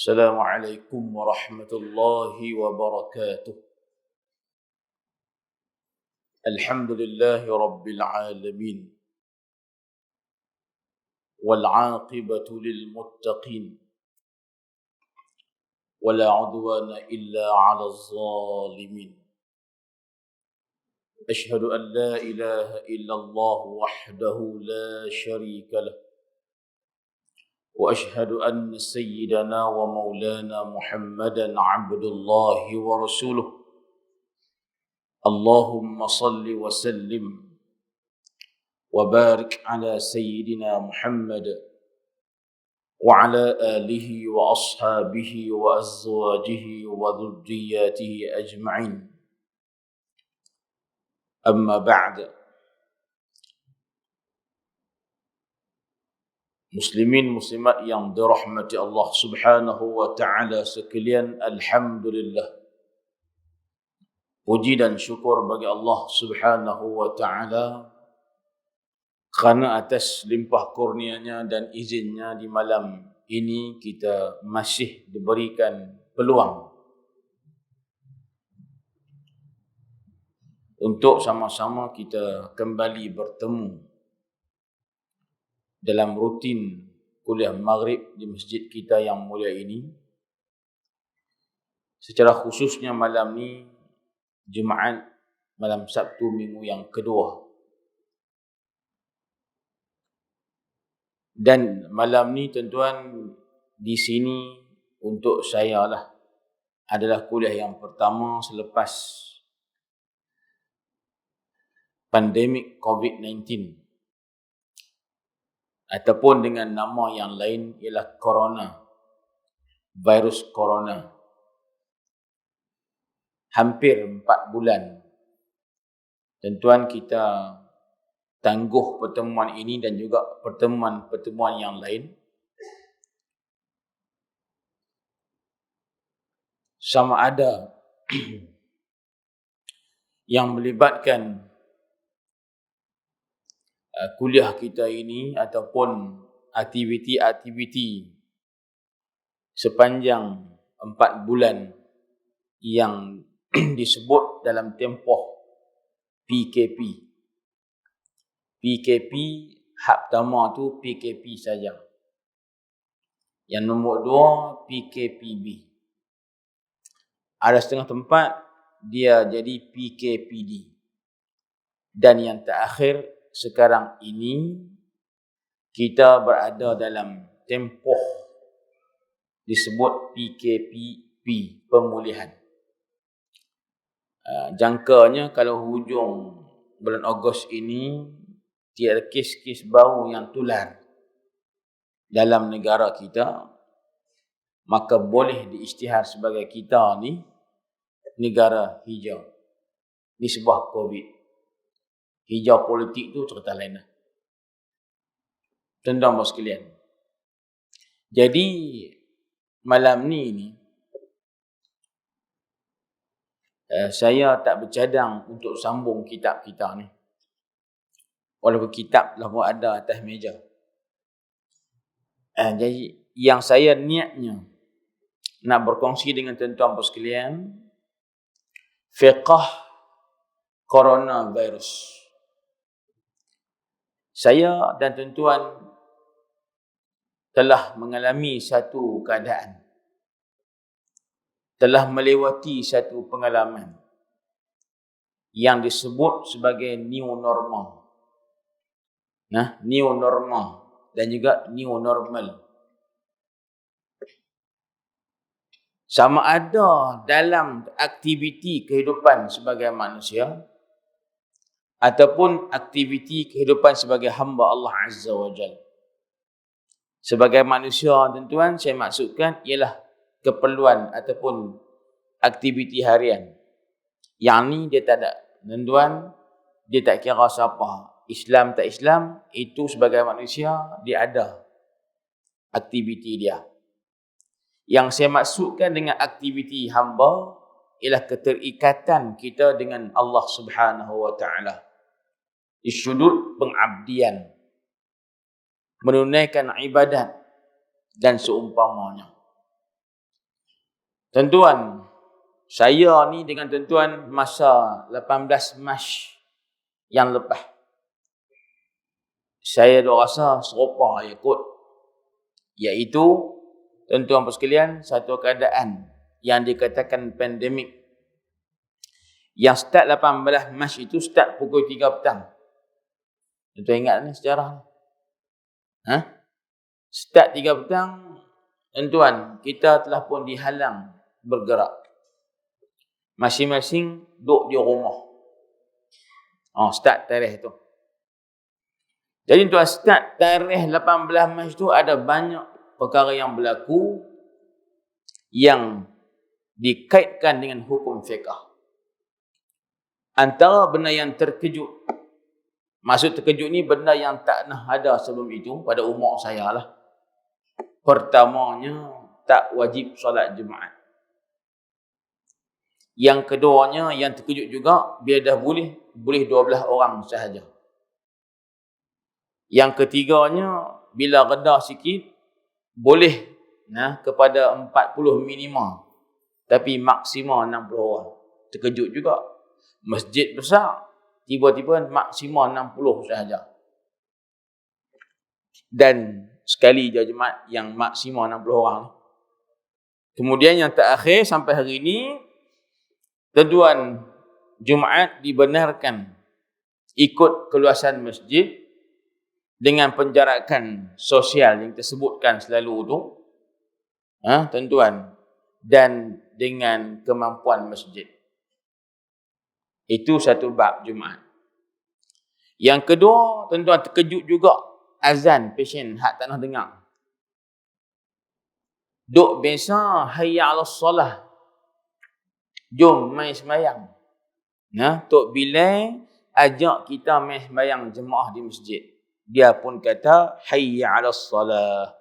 السلام عليكم ورحمة الله وبركاته. الحمد لله رب العالمين، والعاقبة للمتقين، ولا عدوان إلا على الظالمين. أشهد أن لا إله إلا الله وحده لا شريك له، وأشهد أن سيدنا ومولانا محمدا عبد الله ورسوله. اللهم صل وسلم وبارك على سيدنا محمد وعلى آله وأصحابه وأزواجه وذرياته أجمعين. أما بعد. Muslimin muslimat yang dirahmati Allah Subhanahu wa taala sekalian, alhamdulillah. Puji dan syukur bagi Allah Subhanahu wa taala kerana atas limpah kurnianya dan izinnya di malam ini kita masih diberikan peluang untuk sama-sama kita kembali bertemu dalam rutin kuliah maghrib di masjid kita yang mulia ini. Secara khususnya malam ni Jumaat, malam Sabtu minggu yang kedua. Dan malam ni tuan-tuan, di sini untuk saya lah adalah kuliah yang pertama selepas pandemik COVID-19, ataupun dengan nama yang lain ialah corona, virus corona. Hampir 4 bulan tuan-tuan kita tangguh pertemuan ini dan juga pertemuan-pertemuan yang lain. Sama ada yang melibatkan kuliah kita ini ataupun aktiviti-aktiviti sepanjang 4 bulan yang disebut dalam tempoh PKP. PKP, hak pertama tu PKP saja. Yang nombor 2 PKPB. Ada setengah tempat dia jadi PKPD. Dan yang terakhir sekarang ini kita berada dalam tempoh disebut PKPP, pemulihan. Jangkanya kalau hujung bulan Ogos ini tiada kes-kes baru yang tular dalam negara kita, maka boleh diisytihar sebagai kita ni negara hijau disebabkan COVID. Hijau politik tu cerita lain lah. Tuan-tuan sekalian. Jadi malam ni saya tak bercadang untuk sambung kitab kita ni. Walaupun kitab lah pun ada atas meja. Jadi yang saya niatnya nak berkongsi dengan tuan-tuan sekalian, fiqh coronavirus. Saya dan tuan-tuan telah mengalami satu keadaan, telah melewati satu pengalaman yang disebut sebagai new normal. New normal dan juga new normal. Sama ada dalam aktiviti kehidupan sebagai manusia ataupun aktiviti kehidupan sebagai hamba Allah Azza wa Jalla. Sebagai manusia, tuan-tuan, saya maksudkan ialah keperluan ataupun aktiviti harian. Yang ni dia tak ada, tuan-tuan, dia tak kira siapa. Islam tak Islam, itu sebagai manusia, dia ada aktiviti dia. Yang saya maksudkan dengan aktiviti hamba ialah keterikatan kita dengan Allah Subhanahu wa taala. Di sudut pengabdian, menunaikan ibadat dan seumpamanya. Tuan-tuan, saya ni dengan tuan-tuan masa 18 Mac yang lepas, saya rasa serupa je kot. Iaitu, tuan-tuan sekalian, satu keadaan yang dikatakan pandemik. Yang start 18 Mac itu start pukul 3 petang. Tuan-tuan ingat ni sejarah ni? Start 3 petang, tuan-tuan, kita telah pun dihalang bergerak. Masing-masing duduk di rumah. Start tarikh tu. Jadi tuan, start tarikh 18 Mac tu ada banyak perkara yang berlaku yang dikaitkan dengan hukum fiqh. Antara benda yang terkejut, maksud terkejut ni benda yang tak pernah ada sebelum itu pada umur saya lah. Pertamanya, tak wajib solat Jumaat. Yang keduanya, yang terkejut juga, bila dah boleh 12 orang sahaja. Yang ketiganya, bila reda sikit, boleh kepada 40 minima. Tapi maksima 60 orang. Terkejut juga. Masjid besar, tiba-tiba maksima 60 sahaja. Dan sekali je jemaat yang maksima 60 orang. Kemudian yang terakhir sampai hari ini, tuan-tuan, Jumaat dibenarkan ikut keluasan masjid dengan penjarakan sosial yang tersebutkan selalu tu, tuan-tuan, dan dengan kemampuan masjid. Itu satu bab Jumaat. Yang kedua, tuan-tuan, terkejut juga azan pasien hak tak nak dengar. Duk biasa hayya 'alas solah. Jom mai sembahyang. Tok Bilal ajak kita mai sembahyang jemaah di masjid. Dia pun kata hayya 'alas solah.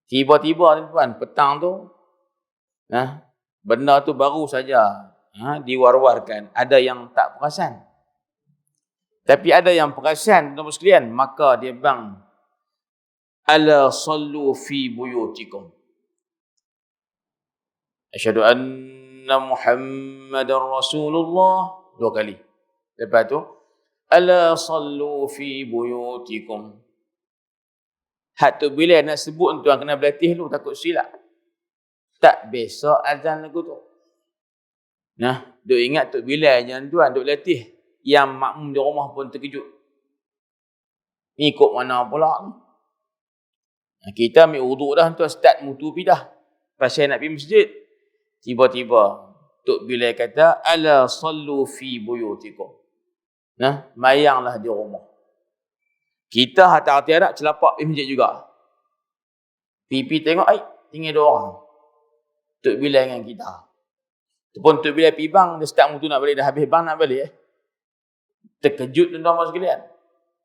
Tiba-tiba tuan-tuan, petang tu benda tu baru saja diwar-warkan. Ada yang tak perasan. Tapi ada yang perasan, tuan-tuan sekalian, maka dia bang, ala sallu fi buyutikum. Asyhadu anna Muhammadar Rasulullah. 2 kali. Lepas tu, ala sallu fi buyutikum. Hak tu bila nak sebut, tuan kena berlatih dulu, takut silap. Tak biasa azan lagu tu. Duk ingat Tok Bilal je tuan, duk latih. Yang makmum di rumah pun terkejut. Ni ikut mana pula ni? Kita ambil wuduk dah tuan, start mutu pi dah. Pasal nak pergi masjid. Tiba-tiba Tok Bilal kata, ala sallu fi buyutikum. Mayanglah di rumah. Kita hati-hati anak celapak pergi masjid juga. Pipi tengok, tinggal 2 orang. Tok Bilal dengan kita. Tu pun Tok Bilal pergi bang, dia start mutu nak balik, dah habis bang nak balik. Terkejut tuan-tuan sekalian.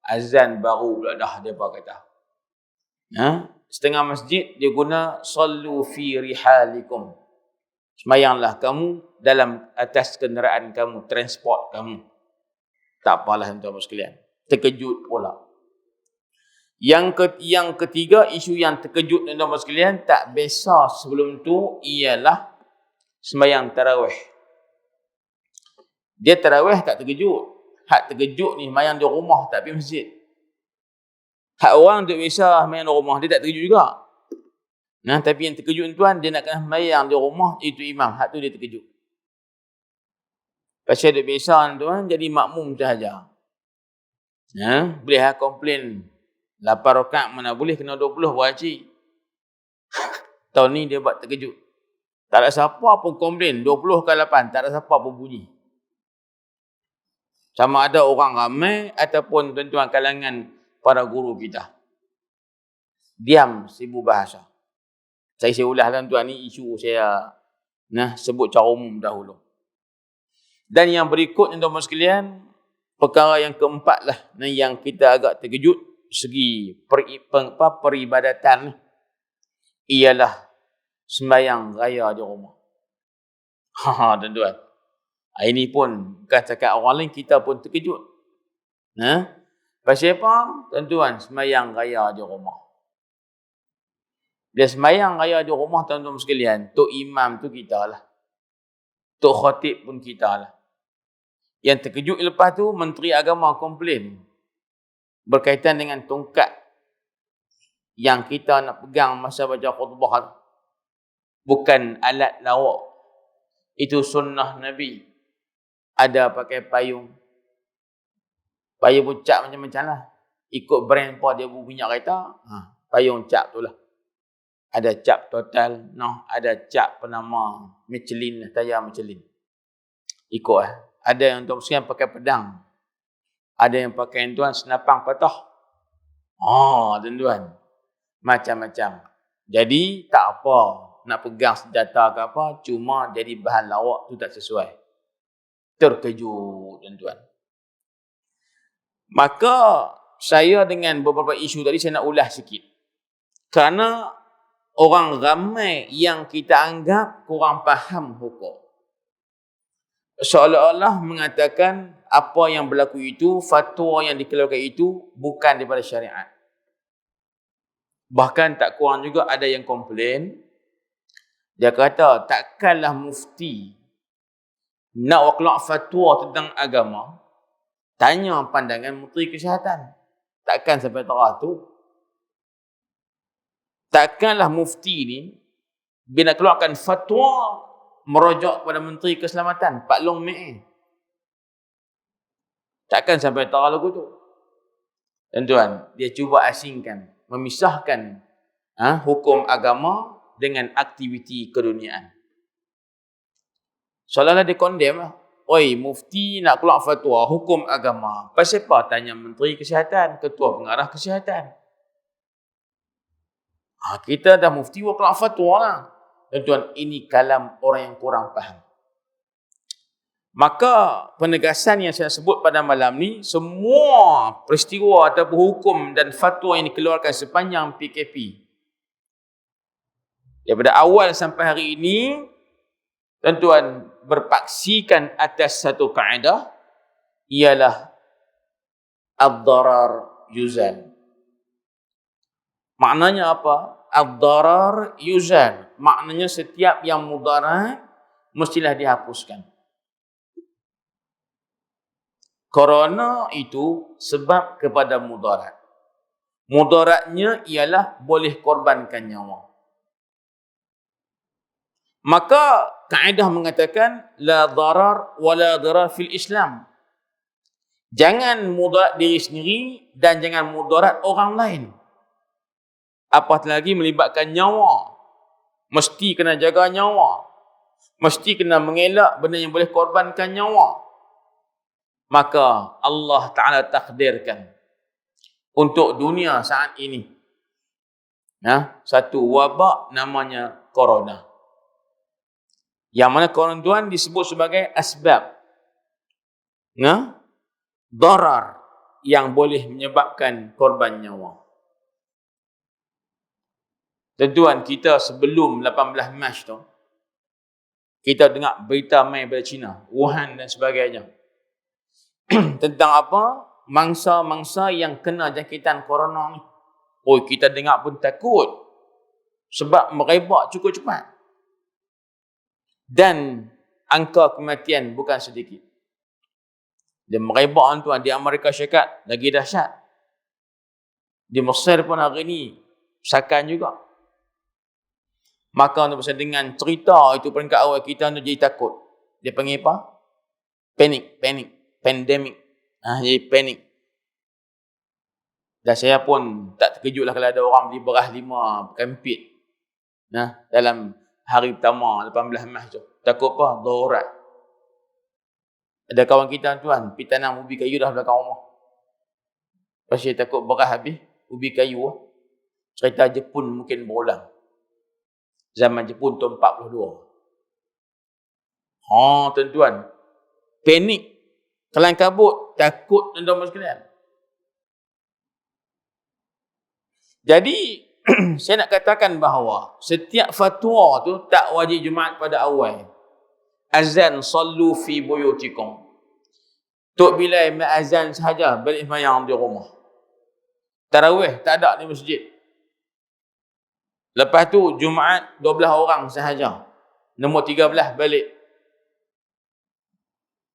Azan baru pula dah, dia apa kata. Setengah masjid, dia guna sallu fi rihalikum. Semayanglah kamu dalam atas kenderaan kamu, transport kamu. Tak apalah tuan-tuan sekalian. Terkejut pula. Yang ketiga, isu yang terkejut tuan-tuan sekalian, tak biasa sebelum tu, ialah sembahyang tarawih. Dia tarawih tak terkejut. Hak terkejut ni sembahyang di rumah, tak pergi masjid. Hak orang tu biasa sembahyang di rumah, dia tak terkejut juga. Tapi yang terkejut tuan, dia nak kena sembahyang di rumah, itu imam. Hak tu dia terkejut. Pasal dia biasa tuan, jadi makmum sahaja. Boleh komplain 8 rakaat mana boleh, kena 20 berhaji. Tahun ni dia buat terkejut. Tak ada siapa pun komplain 20 ke 8, tak ada siapa pun bunyi. Sama ada orang ramai ataupun tuan-tuan kalangan para guru kita. Diam sibuk bahasa. Saya ulas tuan-tuan, ni isu saya sebut cara umum dahulu. Dan yang berikut tuan-tuan sekalian, perkara yang keempat lah yang kita agak terkejut segi peribadatan, ialah sembahyang raya di rumah. Tuan-tuan. Ini pun bukan cakap orang lain, kita pun terkejut. Pasal apa? Tuan-tuan, sembahyang raya di rumah. Dia sembahyang raya di rumah tuan-tuan sekalian, tok imam tu kita lah. Tok khatib pun kita lah. Yang terkejut lepas tu, Menteri Agama komplain berkaitan dengan tongkat yang kita nak pegang masa baca khutbah. Bukan alat lawak. Itu sunnah Nabi. Ada pakai payung. Payung pun cap macam-macam lah. Ikut brand apa dia minyak kereta, payung cap tu lah. Ada cap Total, ada cap penama Michelin, tayar Michelin. Ikut lah. Ada yang untuk sekian pakai pedang. Ada yang pakai tuan senapang patah. Tuan-tuan. Macam-macam. Jadi tak apa nak pegang senjata ke apa, cuma jadi bahan lawak tu tak sesuai. Terkejut tuan-tuan. Maka saya dengan beberapa isu tadi saya nak ulas sikit. Kerana orang ramai yang kita anggap kurang faham hukum. Seolah-olah mengatakan apa yang berlaku itu, fatwa yang dikeluarkan itu bukan daripada syariat. Bahkan tak kurang juga ada yang komplain. Dia kata takkanlah mufti nak keluar fatwa tentang agama, tanya pandangan Menteri Kesihatan. Takkan sampai tarah tu. Takkanlah mufti ni bila keluarkan fatwa merujuk kepada Menteri Keselamatan, Pak Long Mei. Takkan sampai tarah lagu tu. Tuan-tuan, dia cuba asingkan, memisahkan hukum agama dengan aktiviti keduniaan. Seolah-olah dia condemn lah. Oi, mufti nak keluar fatwa hukum agama. Pasal apa tanya Menteri Kesihatan, Ketua Pengarah Kesihatan? Kita dah mufti keluar fatwa lah. Tuan-tuan, ini kalam orang yang kurang faham. Maka penegasan yang saya sebut pada malam ni, semua peristiwa ataupun hukum dan fatwa yang dikeluarkan sepanjang PKP daripada awal sampai hari ini, tuan-tuan, berpaksikan atas satu kaedah, ialah ad-darar yuzal. Maknanya apa? Ad-darar yuzal. Maknanya setiap yang mudarat mestilah dihapuskan. Corona itu sebab kepada mudarat. Mudaratnya ialah boleh korbankan nyawa. Maka kaedah mengatakan la darar wa la darar fil Islam. Jangan mudarat diri sendiri dan jangan mudarat orang lain. Apatah lagi melibatkan nyawa. Mesti kena jaga nyawa. Mesti kena mengelak benda yang boleh korbankan nyawa. Maka Allah Ta'ala takdirkan untuk dunia saat ini satu wabak namanya corona. Yang mana corona tuan disebut sebagai asbab darar yang boleh menyebabkan korban nyawa. Tuan-tuan, kita sebelum 18 Mac tu, kita dengar berita mai dari China, Wuhan dan sebagainya. Tentang apa? Mangsa-mangsa yang kena jangkitan corona ni. Kita dengar pun takut. Sebab merebak cukup cepat. Dan angka kematian bukan sedikit. Dia merebak tuan di Amerika Syarikat lagi dahsyat. Di Mesir pun hari ni sakan juga. Maka dengan cerita itu peringkat awal kita tu jadi takut. Dia panggil apa? Panik. Pandemic. Jadi panik. Dan saya pun tak terkejutlah kalau ada orang beli beras 5 kempit. Dalam hari pertama 18 Mac tu. Takut apa? Darurat. Ada kawan kita tuan, pergi tanam ubi kayu dah belakang rumah. Pasal takut beras habis, ubi kayu. Cerita Jepun mungkin berulang. Zaman Jepun tahun 42. Tuan-tuan. Panik. Kelang kabut. Takut tuan-tuan sekalian. Jadi, saya nak katakan bahawa setiap fatwa tu tak wajib Jumaat pada awal. Azan sallu fi buyutikum. Tok Bilal azan sahaja balik sembahyang di rumah. Tarawih tak ada di masjid. Lepas tu Jumaat 12 orang sahaja. Nombor 13 balik.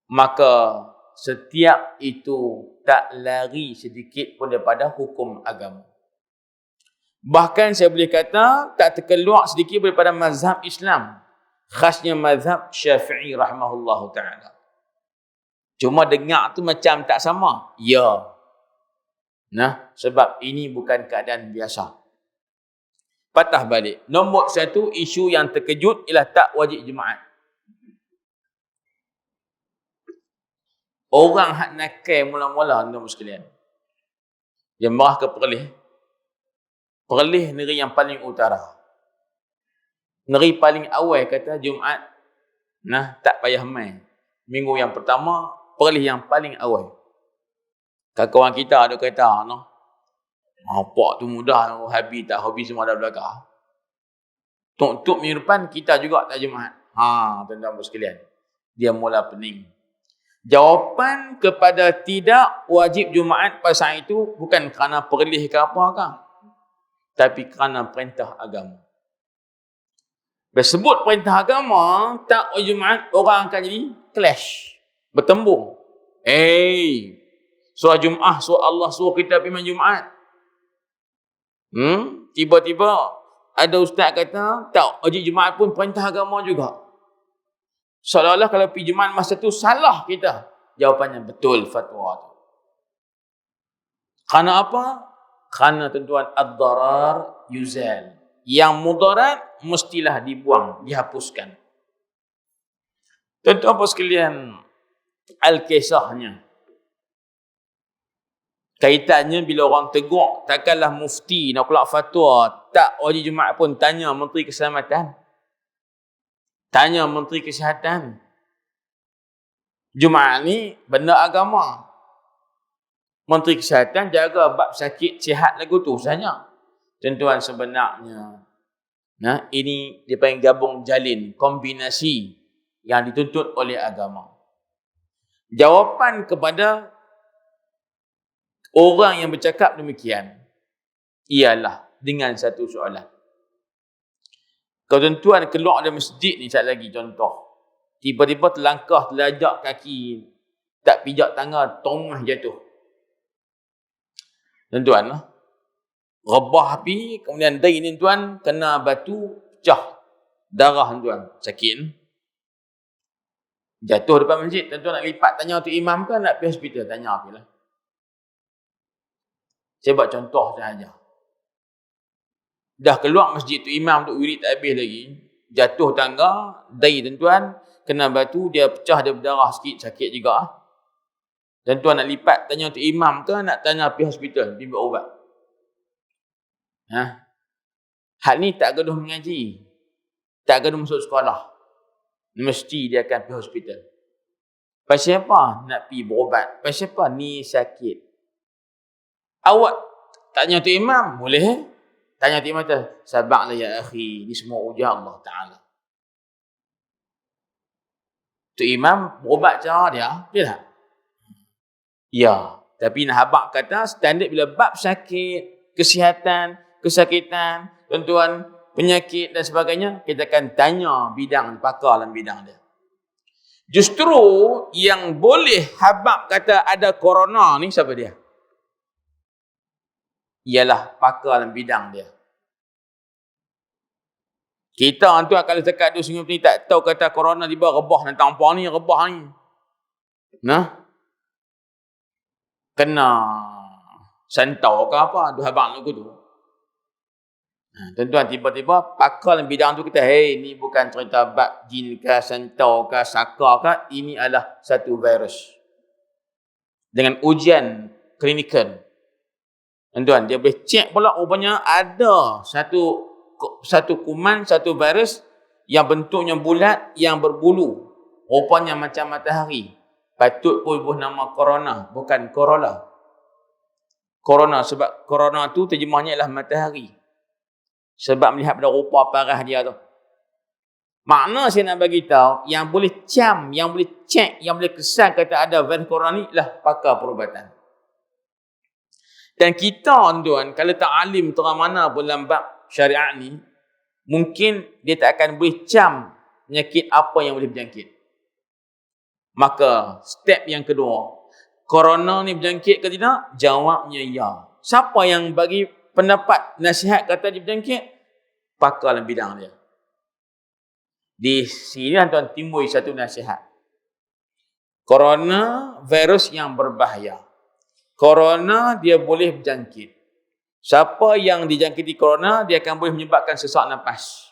Maka setiap itu tak lari sedikit pun daripada hukum agama. Bahkan saya boleh kata tak terkeluar sedikit daripada mazhab Islam. Khasnya mazhab Syafi'i rahimahullahu ta'ala. Cuma dengar tu macam tak sama. Ya. Nah, sebab ini bukan keadaan biasa. Patah balik. Nombor 1, isu yang terkejut ialah tak wajib Jumaat. Orang hak nakal mula-mula nombor sekalian. Dia marah ke Perlis. Perlis negeri yang paling utara. Negeri paling awal kata Jumaat. Nah, tak payah main. Minggu yang pertama, Perlis yang paling awal. Kawan kita ada kata, no. Apa tu mudah, habis tak habis semua dah belakang. Tuk-tuk minggu depan, kita juga tak Jumaat. Tuan-tuan sekalian. Dia mula pening. Jawapan kepada tidak wajib Jumaat pada saat itu bukan kerana Perlis ke apa-apa. Tapi kerana perintah agama. Bila sebut perintah agama, tak wajib Jumaat, orang akan jadi clash. Bertembung. Surah Jumaat, surah Allah suruh kita pergi main Jumaat. Tiba-tiba ada ustaz kata, tak wajib Jumaat pun perintah agama juga. Seolah-olah kalau pergi Jumaat masa tu salah kita. Jawapannya betul fatwa tu. Kerana apa? Kerana tuan-tuan ad-darar yuzal. Yang mudarat mestilah dibuang, dihapuskan. Tuan-tuan apa sekalian, al-kisahnya. Kaitannya bila orang tegur, takkanlah mufti nak keluar fatwa, tak wajib Jumaat pun tanya Menteri Keselamatan. Tanya Menteri Kesihatan. Jumaat ni benda agama. Menteri Kesihatan jaga bab sakit sihat lagu tu saja. Tuan-tuan sebenarnya, ini dia panggil gabung jalin, kombinasi yang dituntut oleh agama. Jawapan kepada orang yang bercakap demikian ialah dengan satu soalan. Kalau tuan-tuan keluar dari masjid ni, sekali lagi contoh. Tiba-tiba terlangkah, terlajak kaki, tak pijak tangga, tongah jatuh. Tuan-tuan, rebah api, kemudian dari ni tuan, kena batu, pecah. Darah tuan, sakit. Jatuh depan masjid, tuan-tuan nak lipat tanya tu imam ke nak pergi hospital? Tanya apalah. Saya buat contoh sahaja. Dah keluar masjid tu imam tu wirid tak habis lagi. Jatuh tangga, dari tuan-tuan, kena batu, dia pecah, dia berdarah sikit, sakit juga. Tuan-tuan nak lipat, tanya tu imam ke nak tanya pergi hospital, pergi berubat. Hal ni tak gaduh mengaji. Tak gaduh masuk sekolah. Mesti dia akan pergi hospital. Pasal apa? Nak pergi berubat. Pasal apa? Ni sakit. Awak tanya tu imam, boleh? Tanya tu imam tu, sabarlah ya akhi, ni semua ujian Allah Ta'ala. Tu imam berubat cara dia, betul tak? Ya, tapi nak habaq kata standard bila bab sakit, kesihatan, kesakitan, tuan-tuan, penyakit dan sebagainya, kita akan tanya bidang pakar dalam bidang dia. Justru yang boleh habaq kata ada corona ni siapa dia? Ialah pakar dalam bidang dia. Kita tu kalau dekat dua sungai ni tak tahu kata corona tiba rebah dan tampang ni, rebah ni. Kena santau ke apa, tu habang lagu tu. Tuan-tuan, tiba-tiba pakar dalam bidang tu kita, ni bukan cerita bab jin ke, santau ke, saka ke, ini adalah satu virus. Dengan ujian klinikal. Tuan-tuan, dia boleh cek pula rupanya ada satu kuman, satu virus yang bentuknya bulat, yang berbulu. Rupanya macam matahari. Patut pun nama corona, bukan corolla. Corona, sebab corona tu terjemahnya ialah matahari. Sebab melihat pada rupa parah dia tu. Makna saya nak bagi tahu, yang boleh cam, yang boleh cek, yang boleh kesan kata ada virus corona ni lah pakar perubatan. Dan kita tuan, kalau tak alim terang mana pun dalam bab syariat ni, mungkin dia tak akan boleh cam penyakit apa yang boleh berjangkit. Maka step yang kedua, corona ni berjangkit ke tidak? Jawabnya ya. Siapa yang bagi pendapat nasihat kata dia berjangkit? Pakar dalam bidang dia. Di sini tuan timbul satu nasihat. Corona virus yang berbahaya. Corona dia boleh berjangkit. Siapa yang dijangkiti corona, dia akan boleh menyebabkan sesak nafas.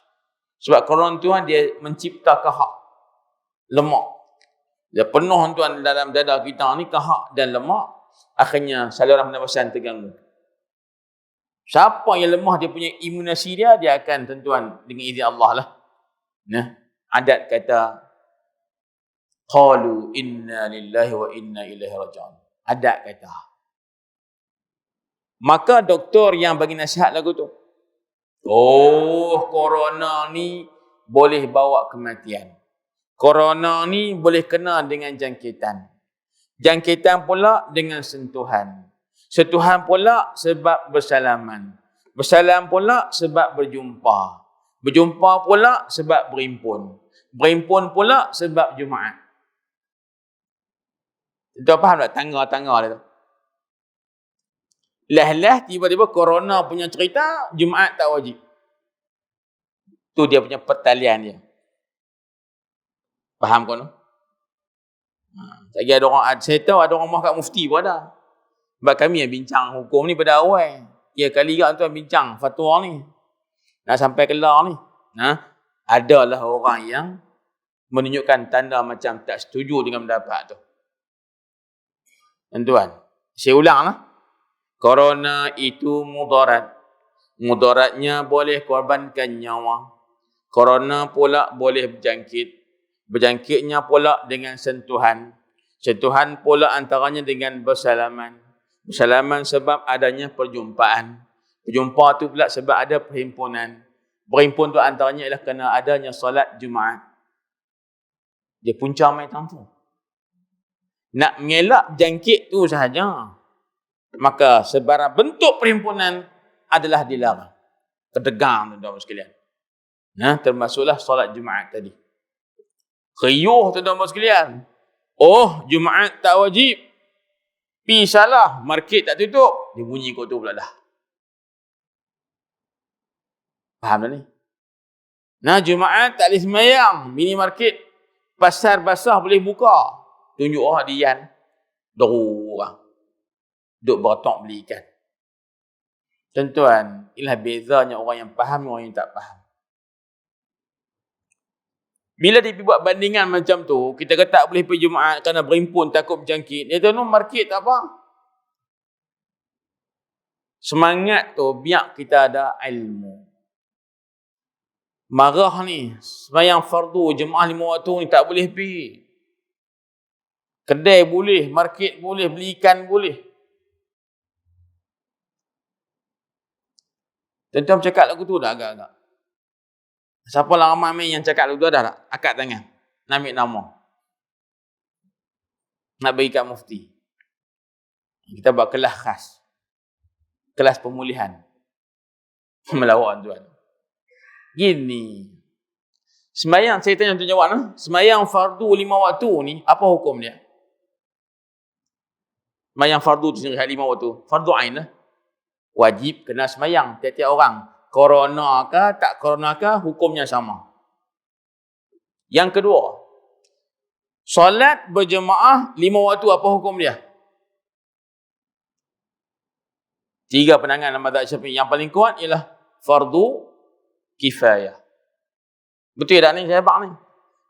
Sebab corona tuan dia mencipta kahak, lemak. Dia penuh tuan dalam dada kita ni kahak dan lemak, akhirnya saluran pernafasan terganggu. Siapa yang lemah dia punya imunasi dia akan tuan dengan izin Allah lah. Nah, adat kata qalu inna lillahi wa inna ilaihi raji'un. Adat kata. Maka doktor yang bagi nasihat lagu tu, corona ni boleh bawa kematian. Corona ni boleh kena dengan jangkitan. Jangkitan pula dengan sentuhan. Sentuhan pula sebab bersalaman. Bersalam pula sebab berjumpa. Berjumpa pula sebab berimpun. Berimpun pula sebab Jumaat. Tuan faham tak tangga-tangga dia tu? Lah tiba-tiba corona punya cerita, Jumaat tak wajib. Tu dia punya pertalian dia. Faham kau? Lagi ada orang, saya tahu ada orang kat mufti pun ada. Sebab kami yang bincang hukum ni pada awal. Tiga kali kat tuan bincang fatwa ni. Nak sampai kelar ni. Adalah orang yang menunjukkan tanda macam tak setuju dengan pendapat tu. Tuan, saya ulang lah. Corona itu mudarat. Mudaratnya boleh korbankan nyawa. Corona pula boleh berjangkit. Berjangkitnya pula dengan sentuhan. Sentuhan pula antaranya dengan bersalaman. Bersalaman sebab adanya perjumpaan. Berjumpa tu pula sebab ada perhimpunan. Berhimpun tu antaranya ialah kerana adanya solat Jumaat. Dia punca main tu. Nak mengelak berjangkit tu sahaja. Maka sebarang bentuk perhimpunan adalah dilarang. Terdegang tuan-tuan sekalian. Termasuklah solat Jumaat tadi. Riuh tuan-tuan sekalian. Jumaat tak wajib. Pi salah, market tak tutup. Dia bunyi kot tu pula dah. Faham tak ni? Jumaat tak boleh semayang. Minimarket, pasar basah boleh buka. Tunjuk Dian. Dorang. Duk berotok beli ikan. Tuan-tuan, inilah bezanya orang yang faham dengan orang yang tak faham. Bila dia buat bandingan macam tu, kita kata tak boleh pergi Jumaat kerana berimpun takut berjangkit. Dia tahu market tak apa. Semangat tu biar kita ada ilmu. Marah ni, sembahyang fardu, jemaah 5 waktu ni tak boleh pergi. Kedai boleh, market boleh, beli ikan boleh. Tuan-tuan cakap lagu tu dah agak-agak. Siapa lah ramai yang cakap lagu tu dah tak? Akad tangan. Nak ambil nama. Nak bagi kat mufti. Kita buat kelas khas. Kelas pemulihan. Melawak tuan. Gini. Sembayang, saya tanya tuan jawab lah. Sembayang fardu 5 waktu ni, apa hukum dia? Sembayang fardu tu sendiri 5 waktu. Fardu ain lah. Wajib kena sembayang tiap-tiap orang. Corona ke tak corona ke, hukumnya sama. Yang kedua, solat berjemaah 5 waktu, apa hukum dia? 3 pandangan dalam mazhab Syafi'i. Yang paling kuat ialah fardu kifayah. Betul tak ni saya bak ni?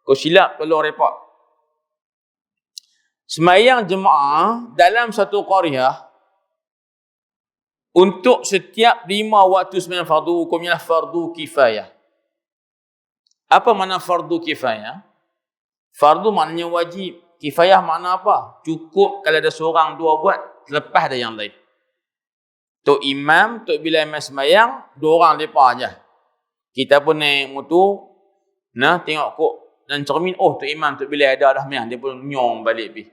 Kau silap tolong report. Sembayang jemaah dalam satu qaryah untuk setiap 5 waktu sembahyang fardu, hukumnya lah fardu kifayah. Apa makna fardu kifayah? Fardu maknanya wajib. Kifayah makna apa? Cukup kalau ada seorang 2 buat, lepas ada yang lain. Tok Imam, Tok Bilal Imam sembahyang, 2 orang lepas je. Kita pun naik motor, tengok kok dan cermin, Tok Imam, Tok Bilal ada dah sembahyang, dia pun nyong balik pergi.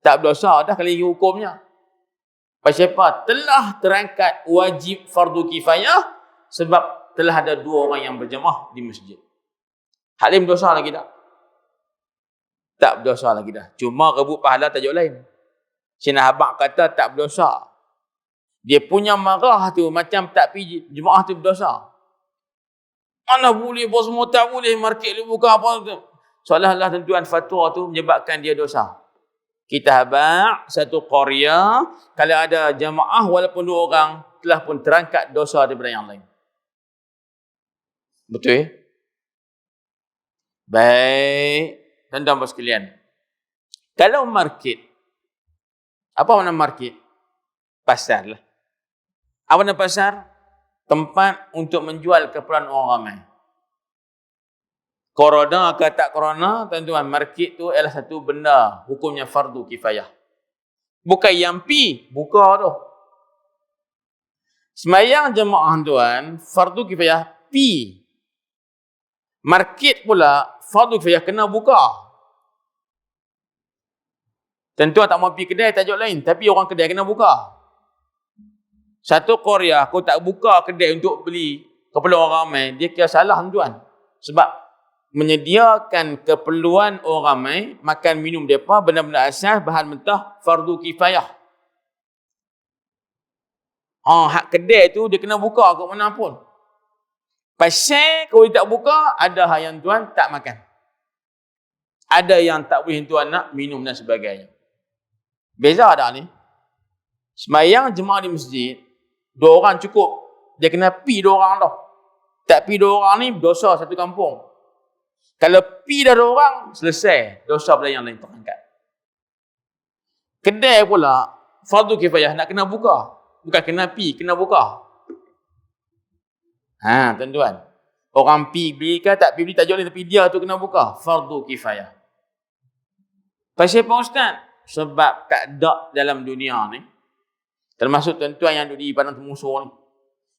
Tak berdosa dah kali hukumnya. Pasal apa? Telah terangkat wajib fardu kifayah sebab telah ada 2 orang yang berjemaah di masjid. Halim dosa lagi tak? Tak berdosa lagi dah. Cuma rebut pahala tajuk lain. Sina Habak kata tak berdosa. Dia punya marah tu macam tak pergi jemaah tu berdosa. Mana boleh bos semua tak boleh market dia buka apa tu. Seolah-olah tentuan fatwa tu menyebabkan dia dosa. Kita Habak satu Korea, kalau ada jemaah walaupun 2 orang telah pun terangkat dosa daripada yang lain. Betul? Baik. Tuan-tuan sekalian. Kalau market, apa makna market? Pasar lah. Apa makna pasar? Tempat untuk menjual keperluan orang ramai. Corona ke tak corona, tuan-tuan, market tu adalah satu benda hukumnya fardu kifayah. Bukan yang pi, buka tu. Semayang jemaah tuan, fardu kifayah pi. Market pula, fardu kifayah kena buka. Tentu tak mau pergi kedai tajuk lain, tapi orang kedai kena buka. Satu Korea, kau tak buka kedai untuk beli keperluan orang ramai, dia kira salah tuan. Sebab menyediakan keperluan orang ramai, makan minum mereka, benda-benda asas, bahan mentah, fardu kifayah. Hak kedai tu dia kena buka ke mana pun. Pasal kalau dia tak buka, ada hal yang tuan tak makan. Ada yang tak boleh tuan nak minum dan sebagainya. Beza tak ni? Semayang jemaah di masjid, 2 orang cukup. Dia kena pi 2 orang dah. Tak pi 2 orang ni, dosa satu kampung. Kalau pi dah 2 orang, selesai. Dosa pada yang lain terangkat. Kedai pula, fardu kifayah nak kena buka. Bukan kena pi, kena buka. Tuan-tuan. Orang pi beli ke tak pi beli tajuk lain, tapi dia tu kena buka. Fardu kifayah. Pasal apa Ustaz? Sebab tak ada dalam dunia ni, termasuk tuan-tuan yang duduk di Padang Temusur ni,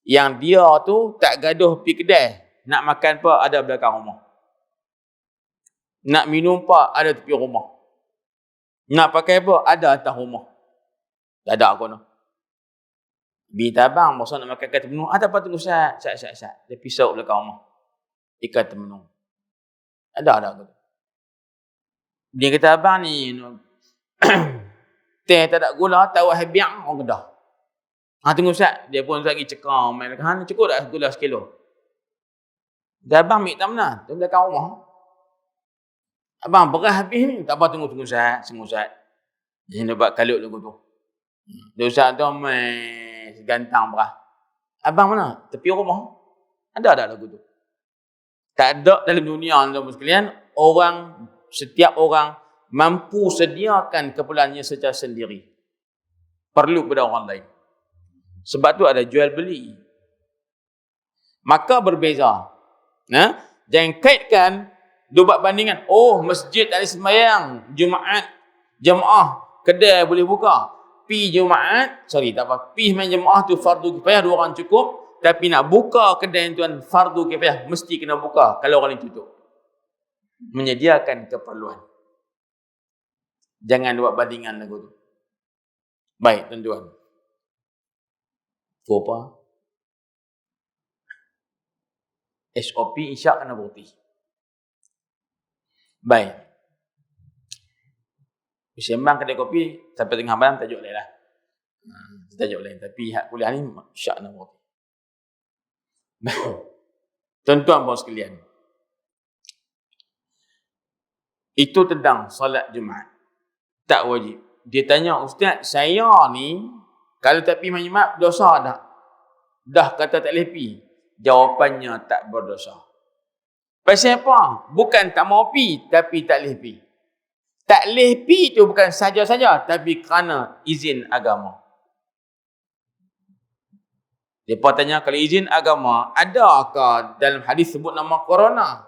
yang dia tu tak gaduh pergi kedai, nak makan apa ada belakang rumah, nak minum apa ada tepi rumah, nak pakai apa ada atas rumah. Tak ada aku no. Bita abang masa nak makan ikan termenung, ada apa tunggu sat. Dia pisau belakang rumah. Ikan termenung. Ada aku. Dia kata abang ni teh tak ada gula, tahu habiang orang Kedah. Tunggu Ustaz, dia pun lagi cekam. Cukup tak gula sekilo? Dia abang ambil tak mana? Dia belakang rumah. Abang beras habis ni. Tak apa, tunggu Ustaz. Dia nak buat kalut lagu tu. Dia Ustaz tu gantang beras. Abang mana? Tepi rumah. Ada tak lagu tu? Tak ada dalam dunia tuan-tuan sekalian, setiap orang mampu sediakan keperluannya secara sendiri. Perlu kepada orang lain. Sebab tu ada jual beli. Maka berbeza. Jangan kaitkan, buat bandingan. Masjid tak ada sembahyang, jemaah, kedai boleh buka. Pi main jemaah tu fardu kifayah, 2 orang cukup. Tapi nak buka kedai tuan, fardu kifayah, mesti kena buka kalau orang lain tutup. Menyediakan keperluan. Jangan buat bandingan lagu tu. Baik, tuan-tuan. Apa? SOP isyak kena berhenti. Baik. Sembang kedai kopi sampai tengah malam tajuk lain lah. Tajuk lain. Tapi hak kuliah ni isyak kena berhenti. Tuan-tuan bahawa sekalian. Itu tentang solat Jumaat. Tak wajib. Dia tanya, Ustaz, saya ni kalau tak pergi main Jumaat, dosa tak? Dah kata tak boleh pergi. Jawapannya tak berdosa. Pasal apa? Bukan tak mau pergi, tapi tak boleh pergi. Tak boleh pergi tu bukan saja-saja, tapi kerana izin agama. Mereka tanya, kalau izin agama, adakah dalam hadis sebut nama corona?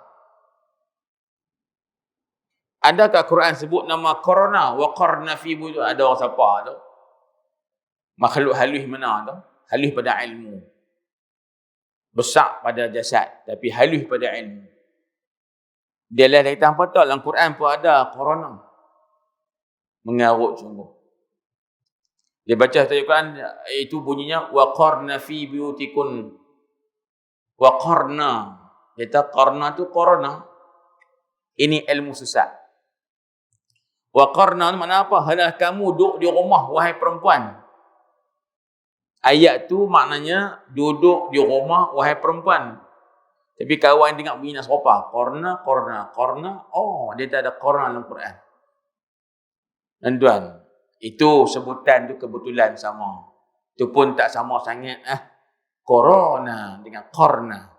Adakah Quran sebut nama corona? Wa qarna fi buyut. Ada orang siapa tu? Makhluk halus mana tu? Halus pada ilmu. Besar pada jasad, tapi halus pada ilmu. Dia lihat kata apa tak? Dalam Quran pun ada corona. Mengarut sungguh. Dia baca ayat Quran, itu bunyinya wa qarna fi buyutikun. Wa qarna. Kata qarna tu corona. Ini ilmu sesat. Wa qarna makna apa? Hendaklah kamu duduk di rumah wahai perempuan. Ayat tu maknanya duduk di rumah wahai perempuan. Tapi kawan dengar bunyi nak serupa. Qarna. Oh, dia tak ada qarna dalam Quran. Tuan, itu sebutan tu kebetulan sama. Itu pun tak sama sangat. Corona dengan qarna.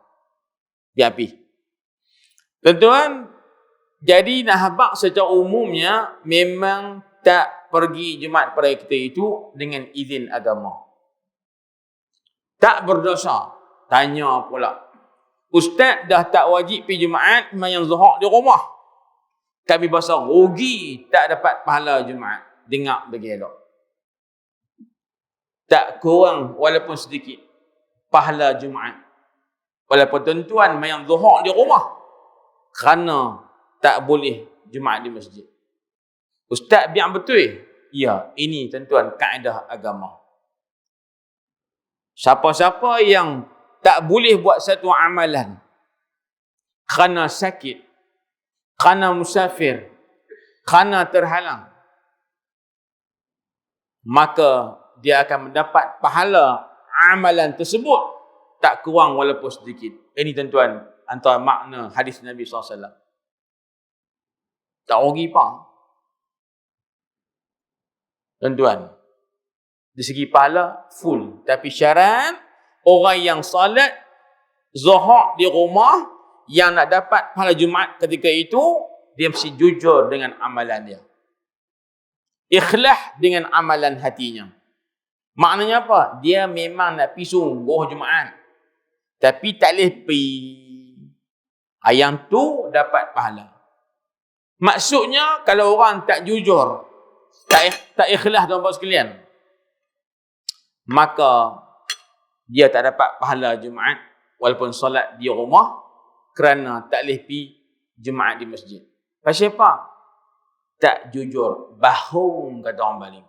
Dia api. Tuan-tuan, jadi nahabak secara umumnya memang tak pergi Jumaat pada kita itu dengan izin agama. Tak berdosa. Tanya pula. Ustaz dah tak wajib pergi Jumaat, yang zuhur di rumah. Kami berasa rugi tak dapat pahala Jumaat. Dengar bagi elok. Tak kurang walaupun sedikit pahala Jumaat. Walaupun tuan-tuan yang zuhur di rumah. Kerana tak boleh Jumaat di masjid. Ustaz biar betul. Ya, ini tuan-tuan kaedah agama. Siapa-siapa yang tak boleh buat satu amalan kerana sakit, kerana musafir, kerana terhalang, maka dia akan mendapat pahala amalan tersebut tak kurang walaupun sedikit. Ini tuan-tuan antara makna hadis Nabi SAW. Tak rugi apa? Tuan-tuan, di segi pahala full, tapi syarat orang yang salat zuhur di rumah yang nak dapat pahala Jumaat ketika itu, dia mesti jujur dengan amalan dia. Ikhlas dengan amalan hatinya. Maknanya apa? Dia memang nak pergi sungguh Jumaat. Tapi tak boleh pergi. Yang tu dapat pahala. Maksudnya kalau orang tak jujur, tak ikhlas tuan-tuan sekalian, maka dia tak dapat pahala Jumaat walaupun solat di rumah kerana tak boleh pergi Jumaat di masjid. Pasal apa? Tak jujur. Bahong kata orang Bali.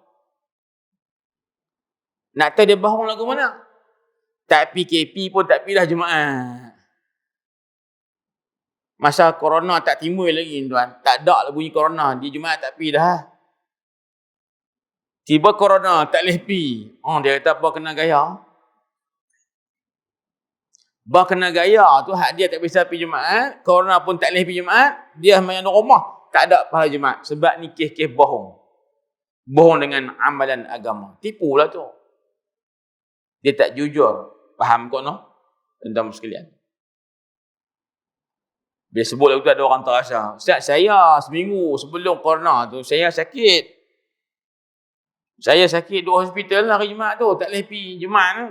Nak tahu dia bahong lagu mana? Tak PKP pun tak pergi dah Jumaat. Masa corona tak timbul lagi tuan. Tak ada lah bunyi corona. Di Jumaat tak pergi dah. Tiba corona tak boleh pergi. Dia kata apa kena gaya. Kena gaya tu hak dia tak bisa pergi Jumaat. Corona pun tak boleh pergi Jumaat. Dia main di rumah. Tak ada pahala Jumaat. Sebab ni kes-kes bohong. Bohong dengan amalan agama. Tipu lah tu. Dia tak jujur. Faham kok no? Tuan-tuan sekalian. Bila sebut lagu tu ada orang terasa. Ustaz, saya seminggu sebelum corona tu, saya sakit. Saya sakit di hospital lah hari Jumaat tu. Tak boleh pergi Jumaat tu.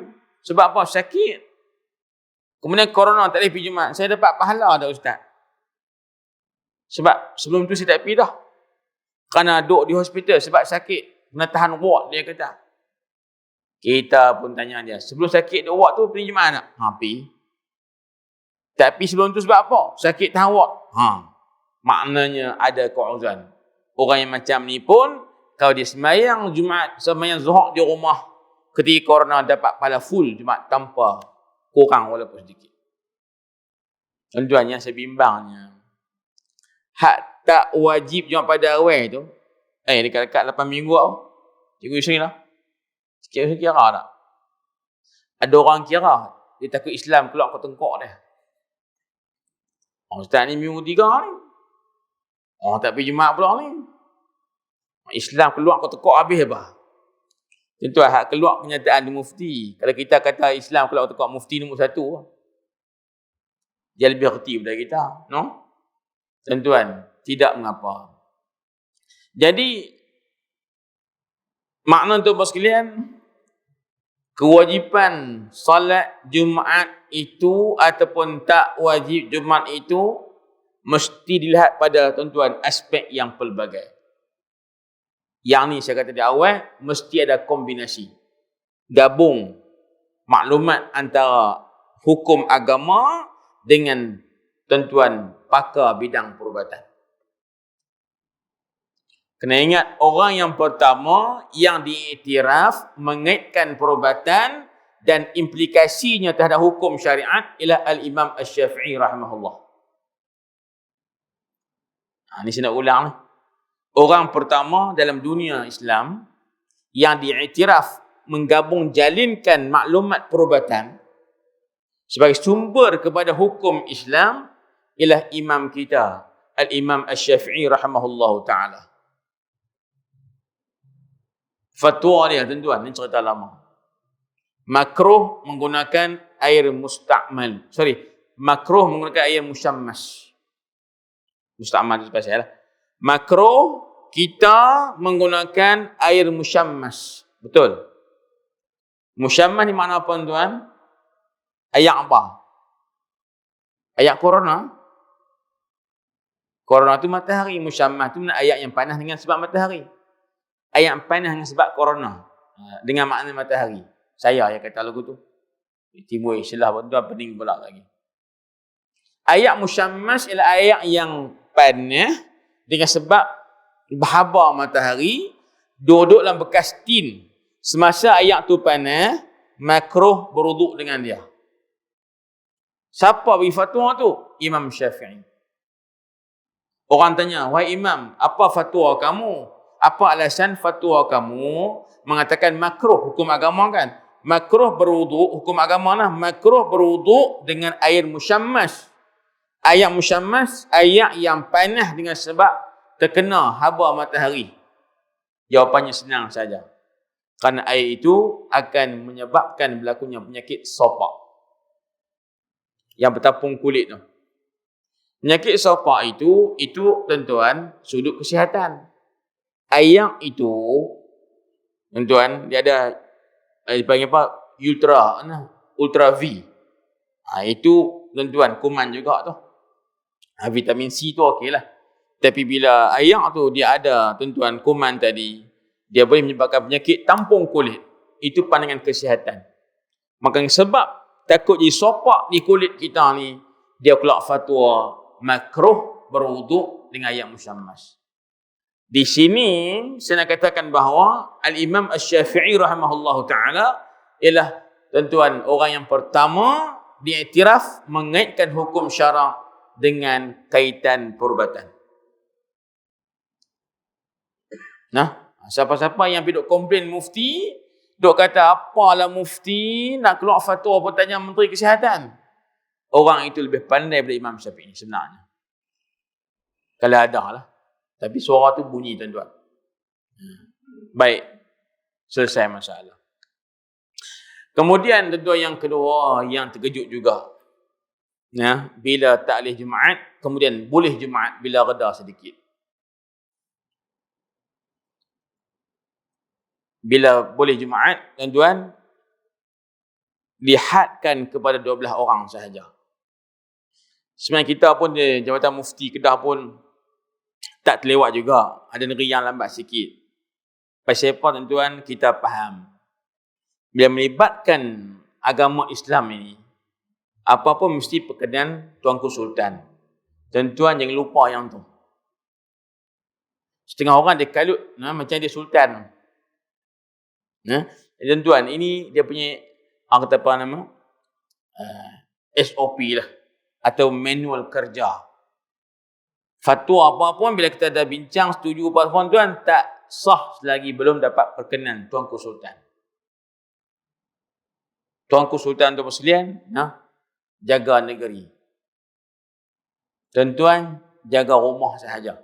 Sebab apa? Sakit. Kemudian corona tak boleh pergi Jumaat. Saya dapat pahala dah Ustaz. Sebab sebelum tu saya tak pergi dah. Kerana duduk di hospital sebab sakit. Kena tahan ward dia kata. Kita pun tanya dia. Sebelum sakit di ward tu pergi Jumaat tak? Pergi. Tapi sebelum tu sebab apa? Sakit tahan ward. Maknanya ada keuzran. Orang yang macam ni pun kalau dia sembahyang Jumaat, sembahyang zuhur di rumah, ketika corona dapat pahala full Jumaat tanpa kurang walaupun sedikit. Tuan-tuan yang saya bimbangnya, hak tak wajib Jumaat pada awal tu, dekat-dekat 8 minggu tau. Cikgu Yusri lah. Cikgu kira tak? Ada orang kira, dia takut Islam keluar ke tengkok dia. Ustaz ni minggu 3 ni. Tak pergi Jumaat pula ni. Islam keluar ke tekuk habis apa? Tentu hak keluar kenyataan di mufti. Kalau kita kata Islam keluar ke tekuk mufti nombor 1, dia lebih reti daripada kita, no? Tuan-tuan, tidak mengapa. Jadi makna tuan-tuan sekalian, kewajipan solat Jumaat itu ataupun tak wajib Jumaat itu mesti dilihat pada tuan-tuan aspek yang pelbagai. Yang ni saya kata di awal, mesti ada kombinasi. Gabung maklumat antara hukum agama dengan tuan-tuan pakar bidang perubatan. Kena ingat, orang yang pertama yang diiktiraf mengaitkan perubatan dan implikasinya terhadap hukum syariat ialah Al-Imam Asy-Syafi'i rahimahullah. Ini saya nak ulang ni. Orang pertama dalam dunia Islam yang diiktiraf menggabung jalinkan maklumat perubatan sebagai sumber kepada hukum Islam ialah imam kita, Al-Imam Asy-Syafi'i rahimahullah ta'ala. Fatwa dia tuan-tuan, ini cerita lama. Makruh menggunakan air musta'mal. Makruh menggunakan air musyammas. Musta'mal itu pasal lah. Makruh kita menggunakan air musyammas. Betul. Musyammas ni makna apa tuan? Ayat apa? Ayat corona. Corona tu matahari. Musyammas tu ayat yang panas dengan sebab matahari. Ayat yang panas dengan sebab corona. Dengan makna matahari. Saya yang kata lagu tu. Timbul istilah tuan pening pula lagi. Ayat musyammas ialah ayat yang panas dengan sebab berhabar matahari, duduk dalam bekas tin. Semasa ayat tu panas, makruh berwuduk dengan dia. Siapa bagi fatwa tu? Imam Syafi'i. Orang tanya, wahai Imam, apa fatwa kamu? Apa alasan fatwa kamu mengatakan makruh hukum agama kan? Makruh berwuduk, hukum agama lah. Makruh berwuduk dengan air musyammas. Ayat musyammas, ayat yang panas dengan sebab terkena haba matahari. Jawapannya senang saja. Kerana air itu akan menyebabkan berlakunya penyakit sopak. Yang bertapung kulit tu. Penyakit sopak itu tuan-tuan, sudut kesihatan. Ayat itu, tuan-tuan, dia ada dipanggil apa? Ultra V. Itu tuan-tuan kuman juga tu. Vitamin C tu okey lah. Tapi bila air tu dia ada tuan-tuan kuman tadi, dia boleh menyebabkan penyakit tampung kulit. Itu pandangan kesihatan. Maka sebab takut jadi sopak di kulit kita ni, dia keluar fatwa makruh berwuduk dengan air musyammas. Di sini saya nak katakan bahawa Al-Imam Asy-Syafi'i rahimahullahu ta'ala ialah tuan-tuan orang yang pertama diiktiraf mengaitkan hukum syarak dengan kaitan perubatan. Nah, siapa-siapa yang duk komplain mufti, duk kata apalah mufti nak keluar fatwa pun tanya Menteri Kesihatan. Orang itu lebih pandai daripada Imam Syafi'i sebenarnya. Kalau ada lah. Tapi suara tu bunyi tuan-tuan. Baik. Selesai masalah. Kemudian tuan-tuan yang kedua yang terkejut juga. Ya, bila tak boleh Jumaat, kemudian boleh Jumaat bila reda sedikit. Bila boleh Jumaat, tuan-tuan, dihadkan kepada 12 orang sahaja. Sebenarnya kita pun di Jabatan Mufti Kedah pun tak terlewat juga. Ada negeri yang lambat sikit. Pasal apa tuan-tuan, kita faham. Bila melibatkan agama Islam ini, apa-apa mesti perkenan Tuanku Sultan. Tuan-tuan jangan lupa yang tu. Setengah orang dia kalut macam dia Sultan. Tuan-tuan, ini dia punya kata apa nama? SOP lah. Atau manual kerja. Fatwa apa pun bila kita dah bincang setuju apa pun tuan tak sah selagi belum dapat perkenan Tuanku Sultan. Tuanku Sultan tu perselian, jaga negeri. Tuan-tuan jaga rumah sahaja.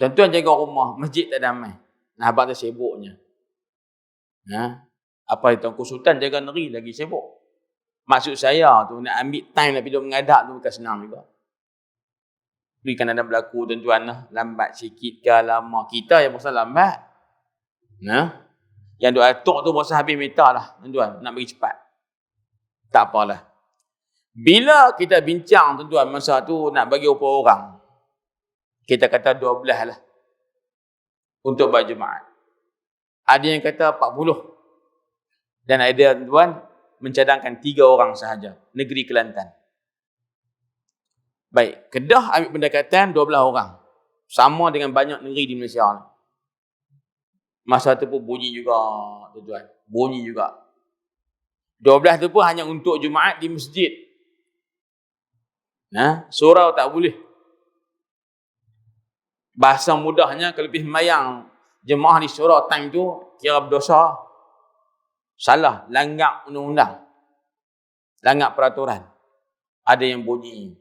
Tuan-tuan jaga rumah, masjid tak damai. Abang tu sibuknya. Apa Tuanku Sultan jaga negeri lagi sibuk. Maksud saya tu nak ambil time nak pergi mengadap tu bukan senang juga. Kan ada berlaku tuan-tuan lah. Lambat sikit ke lama. Kita yang pasal lambat. Yang duk atuk tu pasal habis meter lah. Tuan-tuan. Nak bagi cepat. Tak apalah. Bila kita bincang tuan-tuan masa tu nak bagi berapa orang. Kita kata 12 lah. Untuk berjemaat. Ada yang kata 40. Dan ada tuan-tuan mencadangkan 3 orang sahaja. Negeri Kelantan. Baik, Kedah ambil pendekatan 12 orang. Sama dengan banyak negeri di Malaysia ni. Masa tu pun bunyi juga, tuan-tuan. Bunyi juga. 12 tu pun hanya untuk Jumaat di masjid. Surau tak boleh. Bahasa mudahnya, kalau pergi sembahyang jemaah di surau time tu, kira berdosa. Salah, langgar undang-undang. Langgar peraturan. Ada yang bunyi.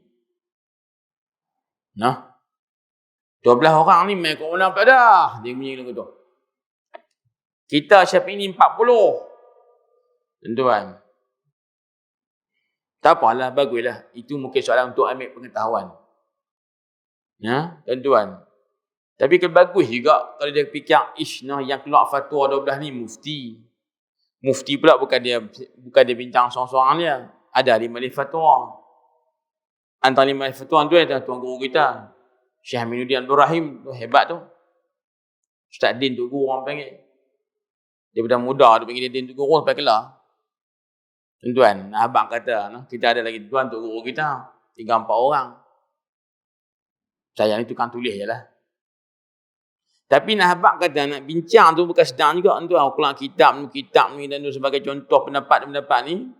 12 orang ni main kat undang tak ada. Dia bunyi lagu tu. Kita siapa ini 40. Tuan-tuan. Tak apalah, baguslah. Itu mungkin soalan untuk ambil pengetahuan. Tuan-tuan. Tapi bagus juga kalau dia fikir, yang keluar fatwa 12 ni mufti. Mufti pula bukan dia bincang seorang-seorang dia. Ada 5 fatwa. Antara 5 fatwa tu adalah tuan guru kita, Syekh Aminuddin Abdul Rahim, tu hebat tu. Ustaz Din tu guru orang panggil. Daripada muda dia panggil dia Din tu guru sampai kelar. Tuan-tuan, abang kata, kita ada lagi tuan tu guru kita, 3-4 orang. Saya ni tukang tulis je lah. Tapi abang kata nak bincang tu bukan sedang juga tuan. Keluar kitab ni dan tu sebagai contoh pendapat ni.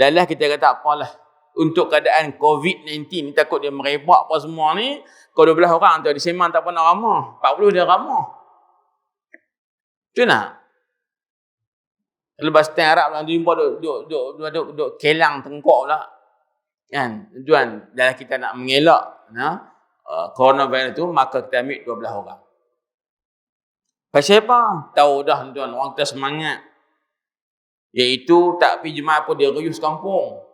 Lalah kita kata apalah. Untuk keadaan COVID-19 ni takut dia merebak apa semua ni. Kalau 12 orang tu di Semang tak pernah ramah. 40 dia ramah. Betul tak? Lepas setengah Arab lah, jumpa duduk kelang tengkok pula. Kan? Tuan, dalam kita nak mengelak coronavirus tu, maka kita ambil 12 orang. Pasal apa? Tahu dah tuan, orang kita semangat. Iaitu tak pergi jemaah pun dia rius kampung.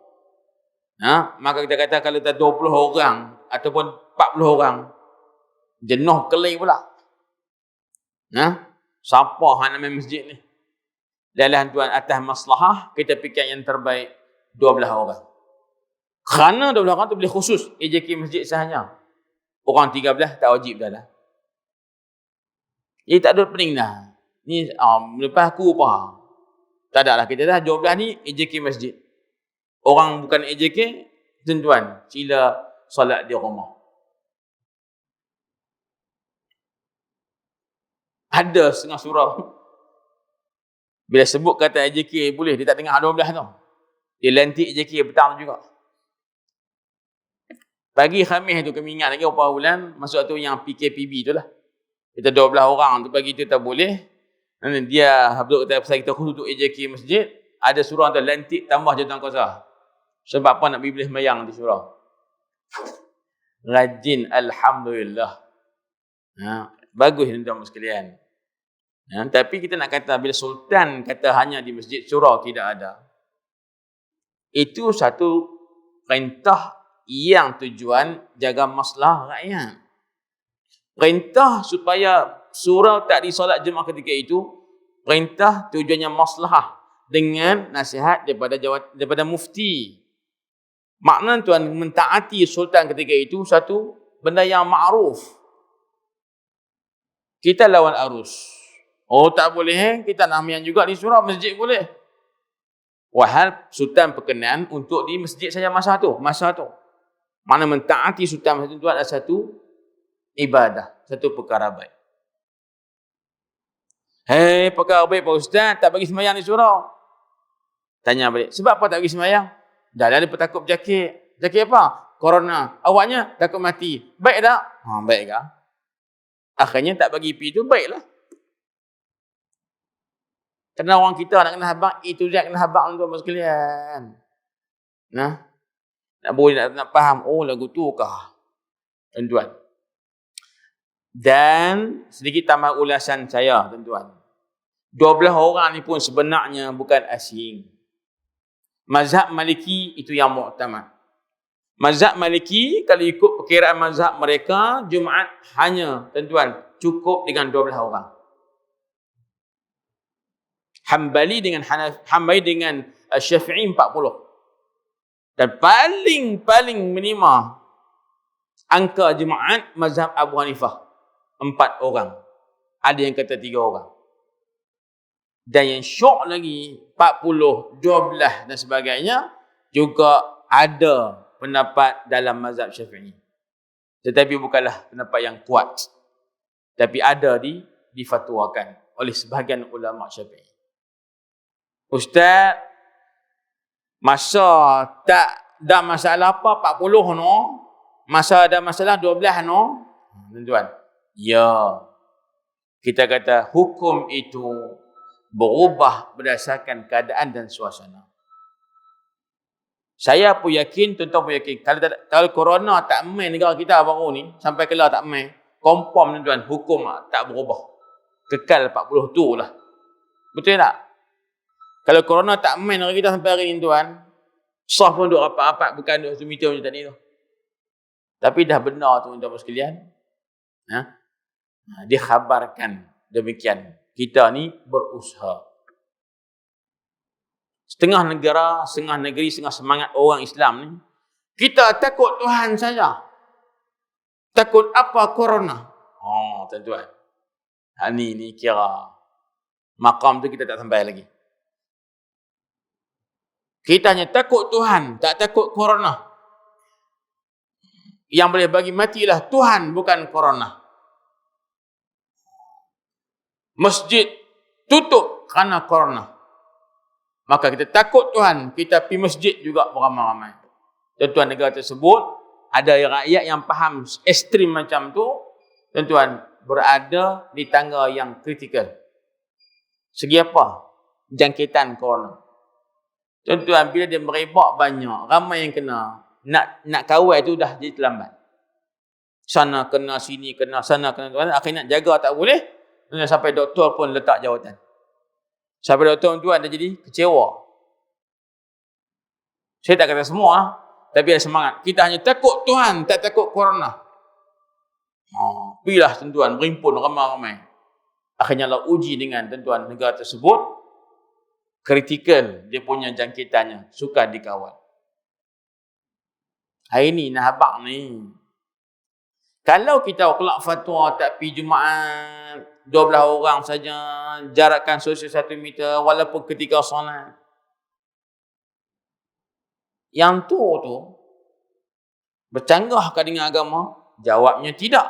Maka kita kata kalau tak 20 orang ataupun 40 orang, jenuh kelai pula. Siapa yang nak main masjid ni? Dalam tuan atas maslahah, kita fikir yang terbaik 12 orang. Kerana 12 orang tu boleh khusus AJK masjid sahaja. Orang 13 tak wajib dah lah. Ia tak ada pening dah. Ni lepas aku apa? Tak ada lah. Kita dah 12 ni AJK masjid. Orang bukan AJK, tuan-tuan, sila solat di rumah. Ada setengah surau. Bila sebut kata AJK boleh, dia tak dengar 12 tu. Dia lantik AJK petang juga. Pagi Khamis tu kami ingat lagi beberapa bulan, masuk tu yang PKPB tu lah. Kita 12 orang tu pagi tu tak boleh. Dia habis kata pasal kita khusus untuk AJK masjid, ada surau tu lantik tambah jawatan kuasa. Sebab apa nak pergi boleh sembahyang di surau. Rajin, alhamdulillah. Bagus tuan-tuan sekalian. Tapi kita nak kata bila sultan kata hanya di masjid surau tidak ada. Itu satu perintah yang tujuan jaga masalah rakyat. Perintah supaya surau tak disolat jemaah ketika itu, perintah tujuannya maslahah dengan nasihat daripada mufti. Makna tuan mentaati sultan ketika itu satu benda yang ma'ruf. Kita lawan arus. Oh tak boleh, kita nak sembahyang juga di surau, masjid boleh. Wahal sultan berkenan untuk di masjid saja masa tu. Mana mentaati sultan masa tu adalah satu ibadah, satu perkara baik. Hei, perkara baik Pak Ustaz, tak bagi sembahyang di surau. Tanya balik, sebab apa tak bagi sembahyang? Dah ada petakut berjakit. Jakit apa? Corona. Awaknya takut mati. Baik tak? Baik tak? Akhirnya tak bagi pergi tu baiklah. Kerana orang kita nak kena habaq, itu dia kena habaq tuan-tuan sekalian. Nak boleh nak faham, oh lagu tu kah? Tuan-tuan. Dan sedikit tambah ulasan saya, tuan-tuan. 12 orang ni pun sebenarnya bukan asing. Mazhab Maliki itu yang muktamad. Mazhab Maliki kalau ikut perkiraan mazhab mereka, Jumaat hanya, tuan-tuan, cukup dengan 12 orang. Hambali dengan Syafi'i 40. Dan paling minima angka Jumaat mazhab Abu Hanifah 4 orang. Ada yang kata 3 orang. Dan yang syok lagi 40, 12 dan sebagainya juga ada pendapat dalam mazhab Syafi'i. Tetapi bukanlah pendapat yang kuat. Tapi ada difatwakan oleh sebahagian ulama Syafi'i. Ustaz, Masa tak ada masalah apa 40 no. Masa ada masalah 12 no. Tuan-tuan. Ya. Kita kata hukum itu berubah berdasarkan keadaan dan suasana. Saya pun yakin, tuan-tuan pun yakin, kalau corona tak main negara kita baru ni, sampai kelar tak main, confirm tuan-tuan, hukum tak berubah. Kekal 40 tu lah. Betul tak? Kalau corona tak main negara kita sampai hari ni tuan, sah pun duduk rapat-rapat, bukan duduk 1 meter macam tadi tu. Tapi dah benar tuan-tuan sekalian. Dikhabarkan demikian. Kita ni berusaha. Setengah negara, setengah negeri, setengah semangat orang Islam ni, kita takut Tuhan saja. Takut apa? Corona. Oh, tuan-tuan. Ni kira makam tu kita tak sampai lagi. Kita hanya takut Tuhan, tak takut corona. Yang boleh bagi matilah Tuhan, bukan corona. Masjid tutup kerana corona. Maka kita takut Tuhan, kita pergi masjid juga beramai-ramai. Tuan-tuan, negara tersebut, ada rakyat yang faham ekstrim macam tu, tuan-tuan, berada di tangga yang kritikal. Segi apa? Jangkitan corona. Tuan-tuan, bila dia merebak banyak, ramai yang kena, nak kawal tu dah jadi terlambat. Sana kena, sini kena, sana kena, tuan. Akhirnya nak jaga tak boleh, sampai doktor pun letak jawatan. Sampai doktor-tuan dah jadi kecewa. Saya tak kata semua, tapi ada semangat. Kita hanya takut Tuhan, tak takut corona. Pergilah tuan-tuan, berimpun ramai-ramai. Akhirnya Allah uji dengan tuan-tuan negara tersebut, kritikal dia punya jangkitannya, sukar dikawal. Hari ni nak habaq ni. Kalau kita kelak fatwa tak pergi Jumaat, 12 orang saja, jarakkan sosial 1 meter walaupun ketika solat. Yang tu bercanggahkah dengan agama? Jawabnya tidak.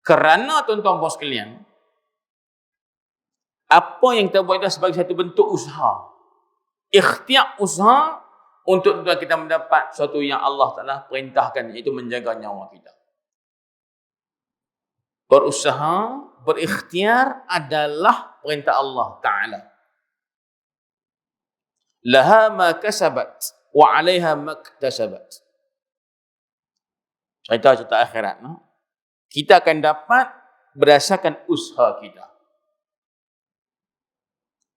Kerana tuan-tuan puan sekalian, apa yang kita buat itu sebagai satu bentuk usaha. Ikhtiar usaha untuk tuan kita mendapat sesuatu yang Allah Ta'ala perintahkan, iaitu menjaga nyawa kita. Berusaha, berikhtiar adalah perintah Allah Ta'ala. Laha ma kasabat wa 'alaiha maktasabat. Cerita akhirat. Kita akan dapat berdasarkan usaha kita.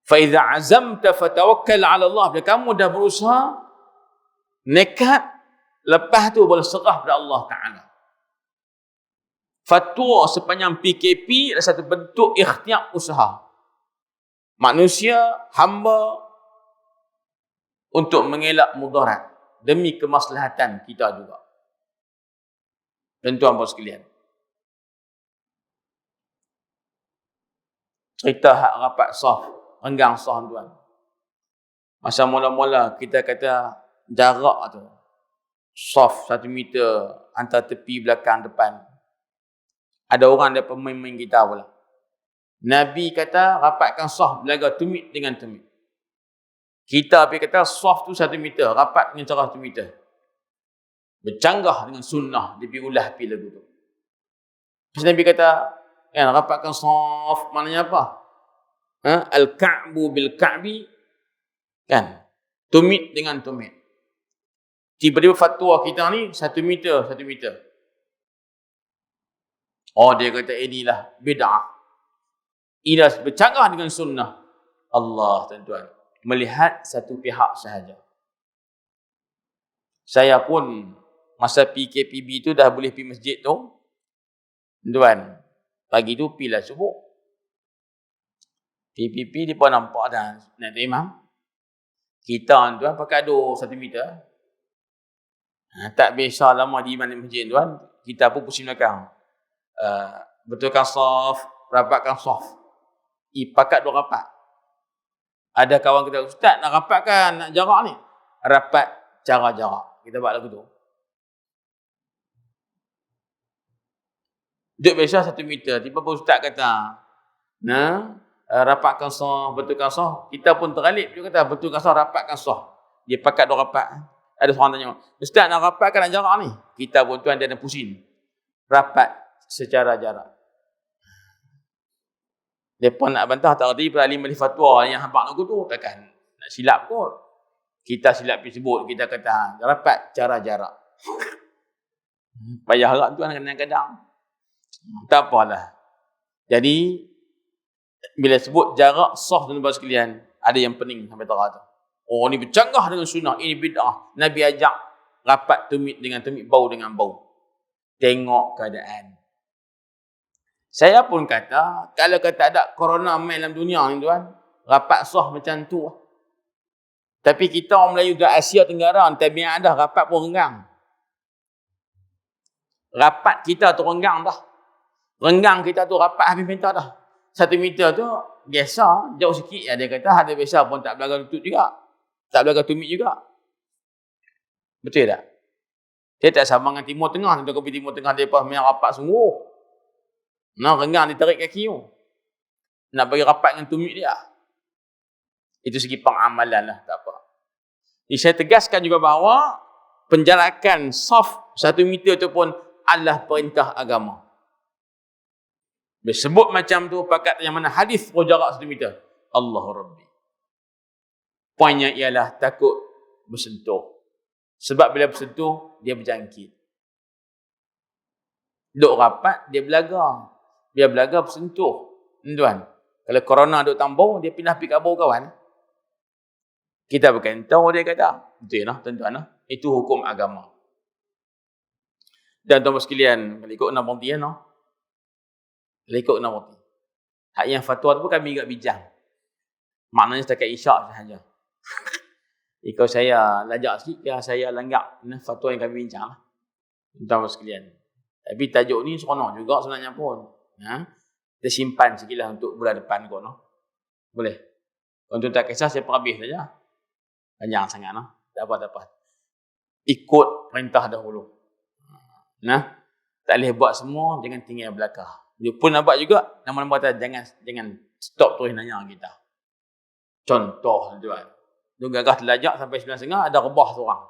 Fa idza 'azamta fatawakkal 'ala Allah. Bila kamu dah berusaha, nekat, lepas tu boleh serah pada Allah Ta'ala. Fatwa sepanjang PKP adalah satu bentuk ikhtiar usaha. Manusia, hamba, untuk mengelak mudarat demi kemaslahatan kita juga. Tuan-tuan puan sekalian. Cerita hak rapat saf, renggang saf tuan. Masa mula-mula kita kata jarak tu saf 1 meter antara tepi belakang depan. Ada orang dia pemain-main gitar pula. Nabi kata rapatkan saf belaga tumit dengan tumit. Kita pergi kata saf tu 1 meter, rapat dengan cara 1 meter. Bercanggah dengan sunnah, dia pergi ulah pergi lagu tu. Terus Nabi kata, rapatkan saf, maknanya apa? Al-ka'bu bil-ka'bi, kan? Tumit dengan tumit. Tiba-tiba fatwa kita ni 1 meter, 1 meter. Oh, dia kata inilah bid'ah. Inilah bercanggah dengan sunnah. Allah, tuan-tuan, melihat satu pihak sahaja. Saya pun masa PKPB tu dah boleh pergi masjid tu. Tuan, pagi tu pergilah subuh. PPP dia pun nampak dah nak imam. Kita tuan pakai adu 1 meter. Tak biasa lama di imam di masjid tuan. Kita pun pusing belakang. Betulkan saf, rapatkan saf. Pakat 2 rapat. Ada kawan kita, ustaz nak rapatkan, nak jarak ni. Rapat cara jarak. Kita buat lagu tu. Duduk biasa 1 meter. Tiba-tiba ustaz kata, rapatkan saf, betulkan saf. Kita pun teralip. Dia kata, betulkan saf, rapatkan saf. Dia pakat dua rapat. Ada seorang tanya, Ustaz nak rapat kan nak jarak ni? Kita pun tuan dia nak pusing. Rapat secara jarak. Mereka nak bantah tak erti pada alim fatwa yang hampak nak tu. Takkan nak silap kot. Kita silap pergi sebut, kita kata rapat cara jarak. Payah harap tuan kadang-kadang. Tak apalah. Jadi, bila sebut jarak sah tuan-tuan sekalian, ada yang pening sampai terang tu. Oh, ni bercanggah dengan sunnah, ini bid'ah. Nabi ajak rapat tumit dengan tumit, bau dengan bau. Tengok keadaan. Saya pun kata, kalau kata ada corona main dalam dunia ni tuan, rapat sah macam tu. Tapi kita orang Melayu ke Asia Tenggara, tabiat dah rapat pun renggang. Rapat kita tu renggang dah. Renggang kita tu rapat habis meter dah. 1 meter tu biasa, jauh sikit ya, dia kata ada biasa pun tak belaga lutut juga. Tak belaga tumit juga. Betul tak? Dia tak sama dengan Timur Tengah. Tentu kopi Timur Tengah mereka main rapat sungguh. Nah, renggang ditarik kaki tu. Nak bagi rapat dengan tumit dia. Itu segi pengamalan lah, tak apa. Jadi saya tegaskan juga bahawa penjarakan saf 1 meter tu pun adalah perintah agama. Disebut macam tu pakat yang mana hadis jarak 1 meter. Allahu Rabbi. Poinnya ialah takut bersentuh. Sebab bila bersentuh, dia berjangkit. Duk rapat, dia belaga. Dia belaga bersentuh. Tuan, kalau corona duk tambau, dia pindah pergi kat bawah kawan. Kita bukan tahu dia kata. Betul lah, tuan-tuan lah. Itu hukum agama. Dan tuan-tuan sekalian, kalau ikut nak berhenti kan? Kalau ikut nak berhenti. Hak yang fatwa tu pun kami agak bijang. Maknanya setakat isyak sahaja. Kalau saya lajak sikit, ya saya langgak fatwa yang kami bincang lah. Tuan-tuan sekalian. Tapi tajuk ni seronok juga sebenarnya pun. Kita simpan sikit lah untuk bulan depan kot. Boleh? Untuk tak kisah, saya perhabis saja. Panjang sangat. Tak apa-apa. Ikut perintah dahulu. Tak boleh buat semua, jangan tinggal belakang. Dia pun nak buat juga, nama-nama kata jangan stop terus nanya kita. Contoh tuan. Dia gagah telajak sampai 9.30, ada rebah seorang.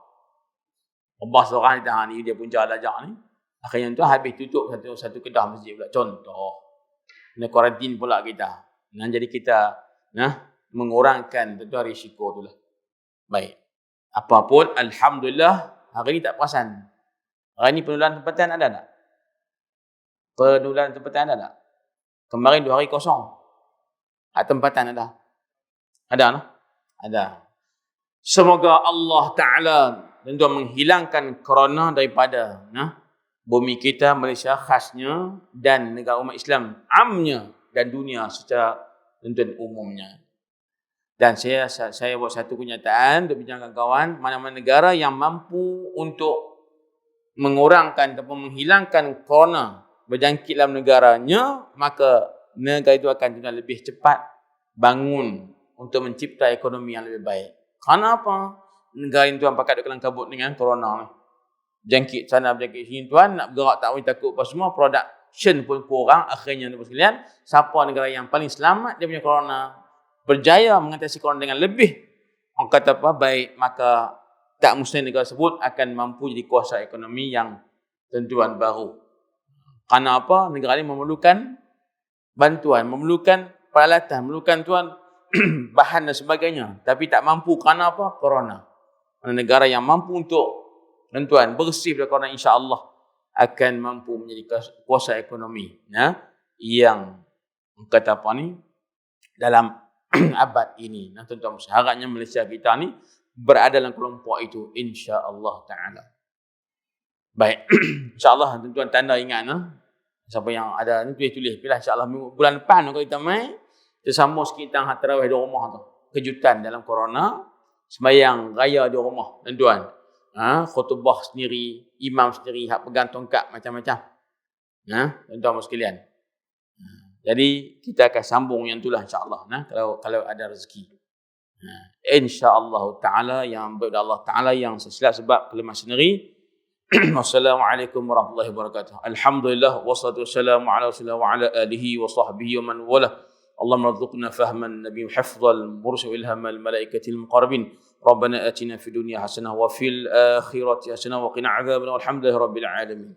Rebah seorang ni dia punca telajak ni. Akhirnya tuan habis tutup satu kedah masjid pula. Contoh. Kena kuarantin pula kita. Jadi kita mengurangkan tuan risiko tu lah. Baik. Apapun, alhamdulillah, hari ni tak perasan. Hari ni penularan tempatan ada tak? Penularan tempatan ada tak? Kemarin 2 hari kosong. Tempatan ada? Ada. Ada. Semoga Allah Ta'ala tentu menghilangkan corona daripada bumi kita, Malaysia khasnya, dan negara umat Islam amnya, dan dunia secara tentu umumnya. Dan saya buat satu kenyataan untuk bincang dengan kawan, mana-mana negara yang mampu untuk mengurangkan ataupun menghilangkan corona berjangkit dalam negaranya, maka negara itu akan lebih cepat bangun untuk mencipta ekonomi yang lebih baik. Kerana apa? Negara ini tuan pakat duk kelang kabut dengan corona ni. Jangkit sana, berjangkit sini tuan, nak bergerak tak boleh, takut apa semua, production pun kurang. Akhirnya tuan sekalian, siapa negara yang paling selamat dia punya corona, berjaya mengatasi corona dengan lebih, orang kata apa, baik, maka tak mesti negara tersebut akan mampu jadi kuasa ekonomi yang tentuan baru. Kerana apa? Negara ini memerlukan bantuan, memerlukan peralatan, memerlukan tuan bahan dan sebagainya. Tapi tak mampu kerana apa? Corona. Negara yang mampu untuk tentuan bersih dari corona, insya-Allah akan mampu menjadi kuasa ekonomi yang kata apa ni dalam abad ini. Tuan-tuan, harapnya Malaysia kita ni berada dalam kelompok itu, insya-Allah taala. Baik, insya-Allah tuan-tuan tanda ingat siapa yang ada ni tulis pilih, insya-Allah bulan depan kalau kita mai kita sambung sikit tentang tarawih di rumah tu. Kejutan dalam corona, sembahyang raya di rumah tuan-tuan. Khutbah sendiri, imam sendiri, hak pegang tongkat macam-macam. Tuan-tuan sekalian. Jadi kita akan sambung yang itulah insya-Allah kalau ada rezeki. Insya-Allah taala yang berda Allah taala yang sesilap sebab kelemah sendiri. Wassalamualaikum warahmatullahi wabarakatuh. Alhamdulillah wassalatu wassalamu ala Rasulillah wa ala alihi wa sahbihi wa man wala. اللهم ارزقنا فهم النبي وحفظ المرسل والهام الملائكة المقربين Rabbana atina fid dunya hasanah wa fil akhirati hasanah wa qina adzabannar. Walhamdulillahi rabbil alamin.